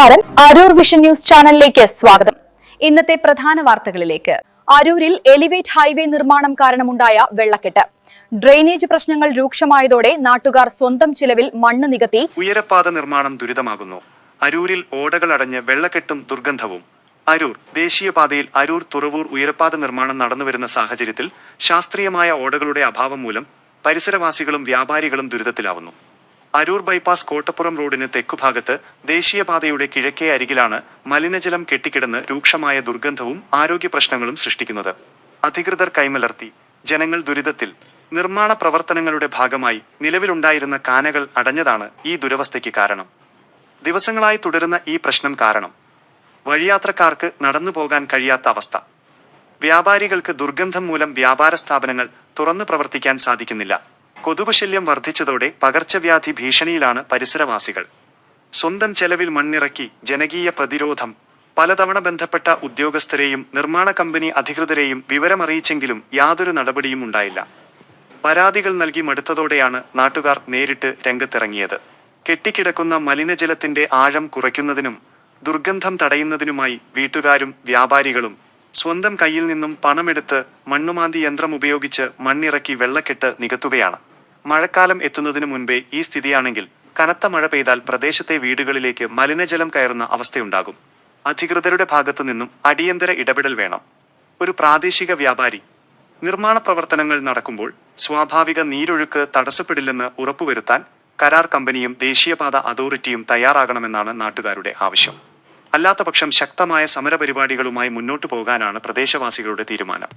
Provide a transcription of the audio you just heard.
നമസ്കാരം, Aroor vision news ചാനലിലേക്ക് സ്വാഗതം. ഇന്നത്തെ പ്രധാന വാർത്തകളിലേക്ക്. അരൂരിൽ എലിവേറ്റ് ഹൈവേ നിർമ്മാണം കാരണമുണ്ടായ വെള്ളക്കെട്ട്. ഡ്രെയിനേജ് പ്രശ്നങ്ങൾ രൂക്ഷമായതോടെ നാട്ടുകാർ സ്വന്തം ചിലവിൽ മണ്ണ് നികത്തി. ഉയരപ്പാത നിർമ്മാണം ദുരിതമാകുന്നു. അരൂരിൽ ഓടകൾ അടഞ്ഞ് വെള്ളക്കെട്ടും ദുർഗന്ധവും. അരൂർ ദേശീയപാതയിൽ അരൂർ തുറവൂർ ഉയരപ്പാത നിർമ്മാണം നടന്നുവരുന്ന സാഹചര്യത്തിൽ ശാസ്ത്രീയമായ ഓടകളുടെ അഭാവം മൂലം പരിസരവാസികളും വ്യാപാരികളും ദുരിതത്തിലാവുന്നു. അരൂർ ബൈപ്പാസ് കോട്ടപ്പുറം റോഡിന് തെക്കുഭാഗത്ത് ദേശീയപാതയുടെ കിഴക്കേ അരികിലാണ് മലിനജലം കെട്ടിക്കിടന്ന് രൂക്ഷമായ ദുർഗന്ധവും ആരോഗ്യ പ്രശ്നങ്ങളും സൃഷ്ടിക്കുന്നത്. അധികൃതർ കൈമലർത്തി. ജനങ്ങൾ ദുരിതത്തിൽ. നിർമ്മാണ പ്രവർത്തനങ്ങളുടെ ഭാഗമായി നിലവിലുണ്ടായിരുന്ന കാനകൾ അടഞ്ഞതാണ് ഈ ദുരവസ്ഥയ്ക്ക് കാരണം. ദിവസങ്ങളായി തുടരുന്ന ഈ പ്രശ്നം കാരണം വഴിയാത്രക്കാർക്ക് നടന്നു പോകാൻ കഴിയാത്ത അവസ്ഥ. വ്യാപാരികൾക്ക് ദുർഗന്ധം മൂലം വ്യാപാര സ്ഥാപനങ്ങൾ തുറന്നു പ്രവർത്തിക്കാൻ സാധിക്കുന്നില്ല. കൊതുക് ശല്യം വർദ്ധിച്ചതോടെ പകർച്ചവ്യാധി ഭീഷണിയിലാണ് പരിസരവാസികൾ. സ്വന്തം ചെലവിൽ മണ്ണിറക്കി ജനകീയ പ്രതിരോധം. പലതവണ ബന്ധപ്പെട്ട ഉദ്യോഗസ്ഥരെയും നിർമ്മാണ കമ്പനി അധികൃതരെയും വിവരമറിയിച്ചെങ്കിലും യാതൊരു നടപടിയും ഉണ്ടായില്ല. പരാതികൾ നൽകി മടുത്തതോടെയാണ് നാട്ടുകാർ നേരിട്ട് രംഗത്തിറങ്ങിയത്. കെട്ടിക്കിടക്കുന്ന മലിനജലത്തിന്റെ ആഴം കുറയ്ക്കുന്നതിനും ദുർഗന്ധം തടയുന്നതിനുമായി വീട്ടുകാരും വ്യാപാരികളും സ്വന്തം കയ്യിൽ നിന്നും പണമെടുത്ത് മണ്ണുമാന്തി യന്ത്രം ഉപയോഗിച്ച് മണ്ണിറക്കി വെള്ളക്കെട്ട് നികത്തുകയാണ്. മഴക്കാലം എത്തുന്നതിനു മുൻപേ ഈ സ്ഥിതിയാണെങ്കിൽ കനത്ത മഴ പെയ്താൽ പ്രദേശത്തെ വീടുകളിലേക്ക് മലിനജലം കയറുന്ന അവസ്ഥയുണ്ടാകും. അധികൃതരുടെ ഭാഗത്തു നിന്നും അടിയന്തര ഇടപെടൽ വേണം. ഒരു പ്രാദേശിക വ്യാപാരി നിർമ്മാണ പ്രവർത്തനങ്ങൾ നടക്കുമ്പോൾ സ്വാഭാവിക നീരൊഴുക്ക് തടസ്സപ്പെടില്ലെന്ന് ഉറപ്പുവരുത്താൻ കരാർ കമ്പനിയും ദേശീയപാത അതോറിറ്റിയും തയ്യാറാകണമെന്നാണ് നാട്ടുകാരുടെ ആവശ്യം. അല്ലാത്തപക്ഷം ശക്തമായ സമരപരിപാടികളുമായി മുന്നോട്ടു പോകാനാണ് പ്രദേശവാസികളുടെ തീരുമാനം.